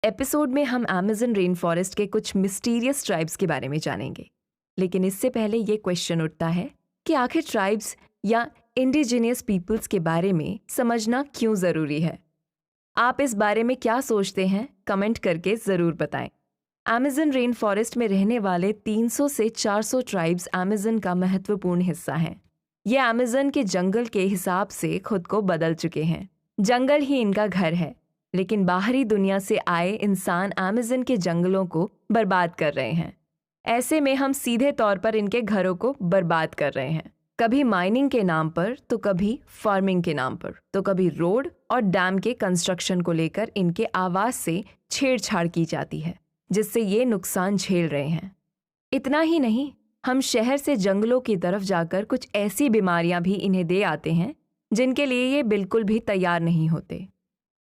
Episode में हम Amazon rain forest के कुछ मिस्टीरियस ट्राइब्स के बारे में जानेंगे। लेकिन इससे पहले ये क्वेश्चन उठता है कि आखिर ट्राइब्स या इंडिजिनियस पीपल्स के बारे में समझना क्यों ज़रूरी है। आप इस बारे में क्या सोचते हैं, कमेंट करके ज़रूर बताएं। अमेज़न रेन फॉरेस्ट में रहने वाले 300 से 400 ट्राइब्स अमेज़न का महत्वपूर्ण हिस्सा हैं। ये अमेज़न के जंगल के हिसाब से खुद को बदल चुके हैं। जंगल ही इनका घर है, लेकिन बाहरी दुनिया से आए इंसान अमेज़न के जंगलों को बर्बाद कर रहे हैं। ऐसे में हम सीधे तौर पर इनके घरों को बर्बाद कर रहे हैं, कभी माइनिंग के नाम पर, तो कभी फार्मिंग के नाम पर, तो कभी रोड और डैम के कंस्ट्रक्शन को लेकर इनके आवास से छेड़छाड़ की जाती है, जिससे ये नुकसान झेल रहे हैं। इतना ही नहीं, हम शहर से जंगलों की तरफ जाकर कुछ ऐसी बीमारियां भी इन्हें दे आते हैं जिनके लिए ये बिल्कुल भी तैयार नहीं होते।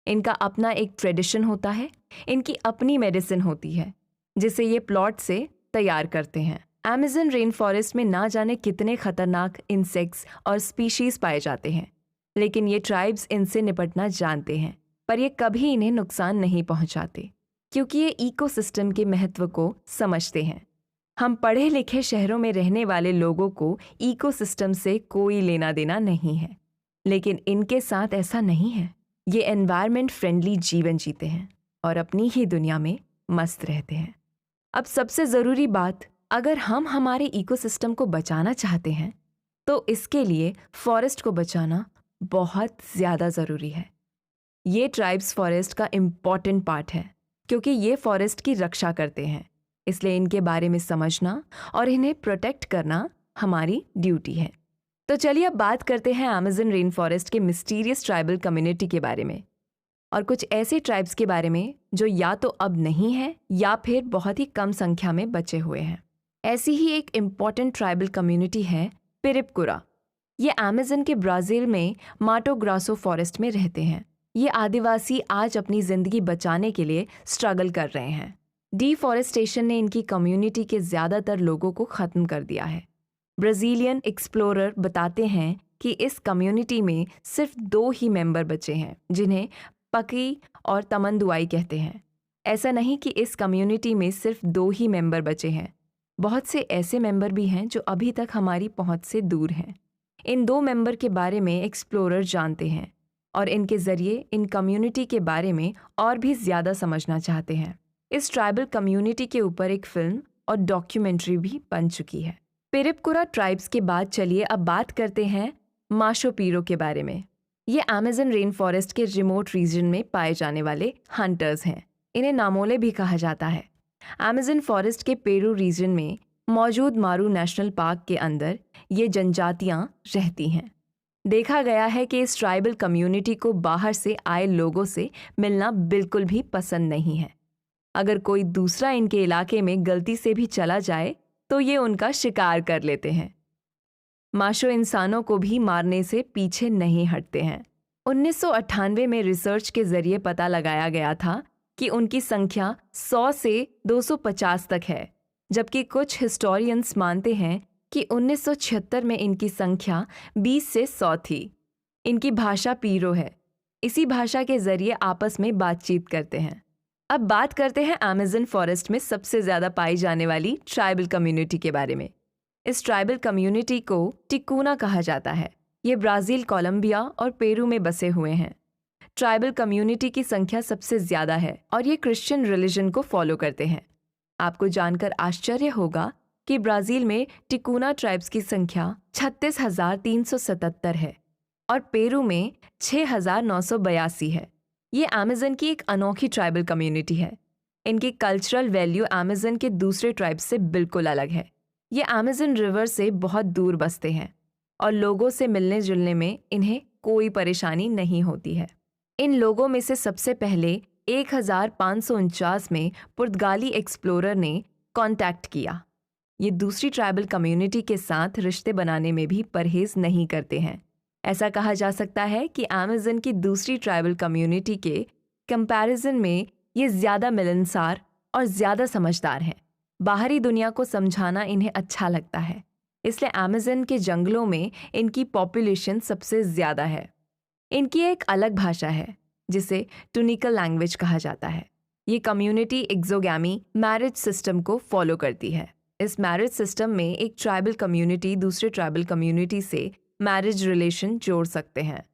इनका अपना एक ट्रेडिशन होता है, इनकी अपनी मेडिसिन होती है, जिसे ये प्लॉट से तैयार करते हैं। अमेज़न रेन फॉरेस्ट में ना जाने कितने खतरनाक इंसेक्ट्स और स्पीशीज पाए जाते हैं, लेकिन ये ट्राइब्स इनसे निपटना जानते हैं, पर ये कभी इन्हें नुकसान नहीं पहुंचाते, क्योंकि ये इकोसिस्टम के महत्व को समझते हैं। हम पढ़े लिखे शहरों में रहने वाले लोगों को इकोसिस्टम से कोई लेना देना नहीं है, लेकिन इनके साथ ऐसा नहीं है। ये एनवायरनमेंट फ्रेंडली जीवन जीते हैं और अपनी ही दुनिया में मस्त रहते हैं। अब सबसे ज़रूरी बात, अगर हम हमारे इकोसिस्टम को बचाना चाहते हैं तो इसके लिए फॉरेस्ट को बचाना बहुत ज़्यादा ज़रूरी है। ये ट्राइब्स फॉरेस्ट का इम्पॉर्टेंट पार्ट है, क्योंकि ये फॉरेस्ट की रक्षा करते हैं, इसलिए इनके बारे में समझना और इन्हें प्रोटेक्ट करना हमारी ड्यूटी है। तो चलिए अब बात करते हैं अमेज़न रेन फॉरेस्ट के मिस्टीरियस ट्राइबल कम्युनिटी के बारे में, और कुछ ऐसे ट्राइब्स के बारे में जो या तो अब नहीं है या फिर बहुत ही कम संख्या में बचे हुए हैं। ऐसी ही एक इम्पॉर्टेंट ट्राइबल कम्युनिटी है पिरिपकुरा। ये अमेज़न के ब्राज़ील में माटो ग्रासो फॉरेस्ट में रहते हैं। ये आदिवासी आज अपनी ज़िंदगी बचाने के लिए स्ट्रगल कर रहे हैं। डिफॉरेस्टेशन ने इनकी कम्युनिटी के ज़्यादातर लोगों को ख़त्म कर दिया है। ब्राज़ीलियन एक्सप्लोरर बताते हैं कि इस कम्युनिटी में सिर्फ 2 ही मेंबर बचे हैं, जिन्हें पकी और तमंदुआई कहते हैं। ऐसा नहीं कि इस कम्युनिटी में सिर्फ 2 ही मेंबर बचे हैं, बहुत से ऐसे मेंबर भी हैं जो अभी तक हमारी पहुंच से दूर हैं। इन 2 मेंबर के बारे में एक्सप्लोरर जानते हैं और इनके ज़रिए इन कम्युनिटी के बारे में और भी ज़्यादा समझना चाहते हैं। इस ट्राइबल कम्युनिटी के ऊपर एक फिल्म और डॉक्यूमेंट्री भी बन चुकी है। पिरिपकुरा ट्राइब्स के बाद चलिए अब बात करते हैं माशो पीरो के बारे में। ये अमेज़न रेन फॉरेस्ट के रिमोट रीजन में पाए जाने वाले हंटर्स हैं। इन्हें नामोले भी कहा जाता है। अमेज़न फॉरेस्ट के पेरू रीजन में मौजूद मारू नेशनल पार्क के अंदर ये जनजातियां रहती हैं। देखा गया है कि इस ट्राइबल कम्युनिटी को बाहर से आए लोगों से मिलना बिल्कुल भी पसंद नहीं है। अगर कोई दूसरा इनके इलाके में गलती से भी चला जाए तो ये उनका शिकार कर लेते हैं। माशो इंसानों को भी मारने से पीछे नहीं हटते हैं। 1998 में रिसर्च के जरिए पता लगाया गया था कि उनकी संख्या 100 से 250 तक है, जबकि कुछ हिस्टोरियंस मानते हैं कि 1976 में इनकी संख्या 20 से 100 थी। इनकी भाषा पीरो है। इसी भाषा के जरिए आपस में बातचीत करते हैं। अब बात करते हैं अमेज़न फॉरेस्ट में सबसे ज़्यादा पाई जाने वाली ट्राइबल कम्युनिटी के बारे में। इस ट्राइबल कम्युनिटी को टिकुना कहा जाता है। ये ब्राज़ील, कोलंबिया और पेरू में बसे हुए हैं। ट्राइबल कम्युनिटी की संख्या सबसे ज़्यादा है और ये क्रिश्चियन रिलीजन को फॉलो करते हैं। आपको जानकर आश्चर्य होगा कि ब्राज़ील में टिकुना ट्राइब्स की संख्या 36,377 है और पेरू में 6,982 है। ये अमेज़न की एक अनोखी ट्राइबल कम्युनिटी है। इनकी कल्चरल वैल्यू अमेज़न के दूसरे ट्राइब्स से बिल्कुल अलग है। ये अमेज़न रिवर से बहुत दूर बसते हैं और लोगों से मिलने जुलने में इन्हें कोई परेशानी नहीं होती है। इन लोगों में से सबसे पहले 1549 में पुर्तगाली एक्सप्लोरर ने कांटेक्ट किया। ये दूसरी ट्राइबल कम्युनिटी के साथ रिश्ते बनाने में भी परहेज नहीं करते हैं। ऐसा कहा जा सकता है कि अमेज़न की दूसरी ट्राइबल कम्युनिटी के कंपैरिजन में ये ज़्यादा मिलनसार और ज़्यादा समझदार हैं। बाहरी दुनिया को समझाना इन्हें अच्छा लगता है, इसलिए अमेज़न के जंगलों में इनकी पॉपुलेशन सबसे ज़्यादा है। इनकी एक अलग भाषा है जिसे टुनिकल लैंग्वेज कहा जाता है। ये कम्युनिटी एक्सोगैमी मैरिज सिस्टम को फॉलो करती है। इस मैरिज सिस्टम में एक ट्राइबल कम्युनिटी दूसरे ट्राइबल कम्युनिटी से मैरिज रिलेशन जोड़ सकते हैं।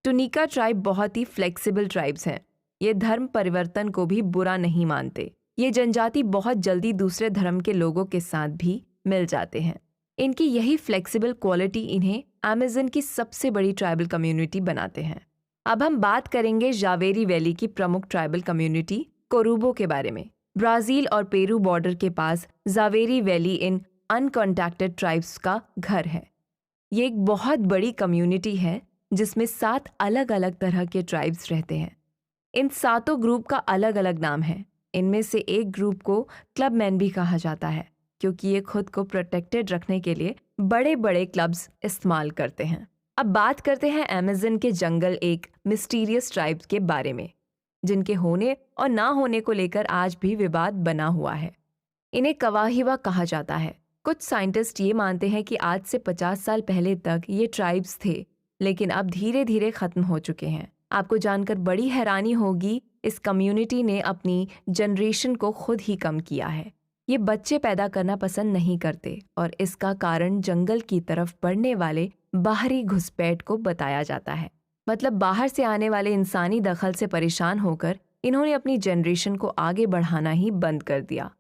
टुनिका ट्राइब बहुत ही फ्लेक्सिबल ट्राइब्स हैं। ये धर्म परिवर्तन को भी बुरा नहीं मानते। ये जनजाति बहुत जल्दी दूसरे धर्म के लोगों के साथ भी मिल जाते हैं। इनकी यही फ्लेक्सिबल क्वालिटी इन्हें अमेज़न की सबसे बड़ी ट्राइबल कम्युनिटी बनाते हैं। अब हम बात करेंगे जावेरी वैली की प्रमुख ट्राइबल कम्युनिटी कोरुबो के बारे में। ब्राज़ील और पेरू बॉर्डर के पास जावेरी वैली इन अनकॉन्टैक्टेड ट्राइब्स का घर है। ये एक बहुत बड़ी कम्युनिटी है जिसमें 7 अलग अलग तरह के ट्राइब्स रहते हैं। इन 7 ग्रुप का अलग अलग नाम है। इनमें से एक ग्रुप को क्लबमैन भी कहा जाता है क्योंकि ये खुद को प्रोटेक्टेड रखने के लिए बड़े बड़े क्लब्स इस्तेमाल करते हैं। अब बात करते हैं अमेज़न के जंगल एक मिस्टीरियस ट्राइब्स के बारे में, जिनके होने और ना होने को लेकर आज भी विवाद बना हुआ है। इन्हें कवाहिवा कहा जाता है। कुछ साइंटिस्ट ये मानते हैं कि आज से 50 साल पहले तक ये ट्राइब्स थे, लेकिन अब धीरे धीरे खत्म हो चुके हैं। आपको जानकर बड़ी हैरानी होगी, इस कम्युनिटी ने अपनी जनरेशन को खुद ही कम किया है। ये बच्चे पैदा करना पसंद नहीं करते और इसका कारण जंगल की तरफ बढ़ने वाले बाहरी घुसपैठ को बताया जाता है। मतलब बाहर से आने वाले इंसानी दखल से परेशान होकर इन्होंने अपनी जनरेशन को आगे बढ़ाना ही बंद कर दिया।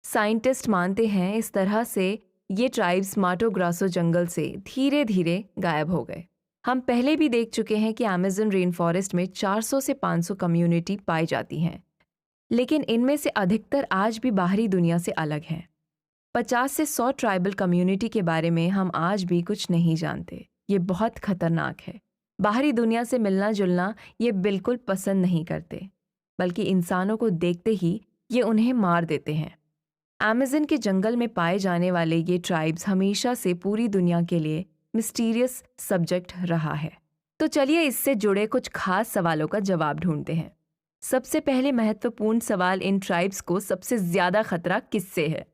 साइंटिस्ट मानते हैं इस तरह से ये ट्राइब्स माटो ग्रासो जंगल से धीरे धीरे गायब हो गए। हम पहले भी देख चुके हैं कि अमेज़न रेन फॉरेस्ट में 400 से 500 कम्युनिटी पाई जाती हैं, लेकिन इनमें से अधिकतर आज भी बाहरी दुनिया से अलग हैं। 50 से 100 ट्राइबल कम्युनिटी के बारे में हम आज भी कुछ नहीं जानते। ये बहुत खतरनाक है। बाहरी दुनिया से मिलना जुलना ये बिल्कुल पसंद नहीं करते, बल्कि इंसानों को देखते ही ये उन्हें मार देते हैं। अमेज़न के जंगल में पाए जाने वाले ये ट्राइब्स हमेशा से पूरी दुनिया के लिए मिस्टीरियस सब्जेक्ट रहा है। तो चलिए इससे जुड़े कुछ खास सवालों का जवाब ढूंढते हैं। सबसे पहले महत्वपूर्ण सवाल, इन ट्राइब्स को सबसे ज्यादा खतरा किससे है?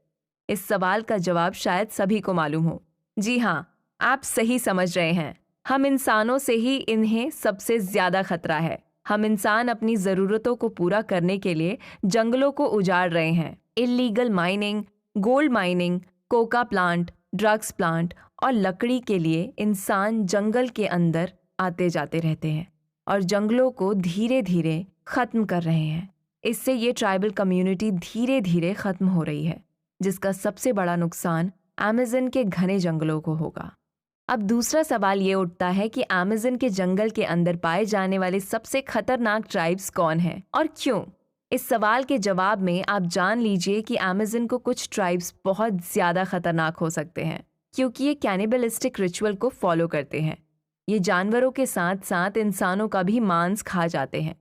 इस सवाल का जवाब शायद सभी को मालूम हो। जी हाँ, आप सही समझ रहे हैं। हम इंसानों से ही इन्हें सबसे ज्यादा खतरा है। हम इंसान अपनी ज़रूरतों को पूरा करने के लिए जंगलों को उजाड़ रहे हैं। Illegal mining, gold mining, Coca plant, drugs plant और लकड़ी के लिए इंसान जंगल के अंदर आते जाते रहते हैं और जंगलों को धीरे धीरे ख़त्म कर रहे हैं। इससे ये ट्राइबल कम्युनिटी धीरे धीरे ख़त्म हो रही है, जिसका सबसे बड़ा नुकसान अमेज़न के घने जंगलों को होगा। अब दूसरा सवाल ये उठता है कि अमेज़न के जंगल के अंदर पाए जाने वाले सबसे खतरनाक ट्राइब्स कौन हैं और क्यों? इस सवाल के जवाब में आप जान लीजिए कि अमेज़न को कुछ ट्राइब्स बहुत ज़्यादा खतरनाक हो सकते हैं, क्योंकि ये कैनिबलिस्टिक रिचुअल को फॉलो करते हैं। ये जानवरों के साथ साथ इंसानों का भी मांस खा जाते हैं।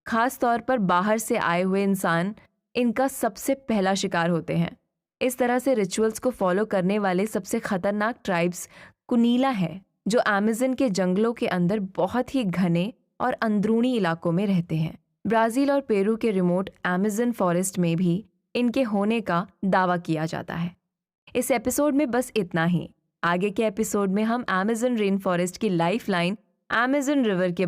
खास तौर पर बाहर से आए हुए इंसान इनका सबसे पहला शिकार होते हैं। इस तरह से रिचुअल्स को फॉलो करने वाले सबसे खतरनाक ट्राइब्स कुनीला है, जो अमेज़न के जंगलों के अंदर बहुत ही घने और अंदरूनी इलाकों में रहते हैं। ब्राज़ील और पेरू के रिमोट अमेज़न फॉरेस्ट में भी इनके होने का दावा किया जाता है। इस एपिसोड में बस इतना ही। आगे के एपिसोड में हम अमेज़न रेन फॉरेस्ट की लाइफलाइन अमेज़न रिवर के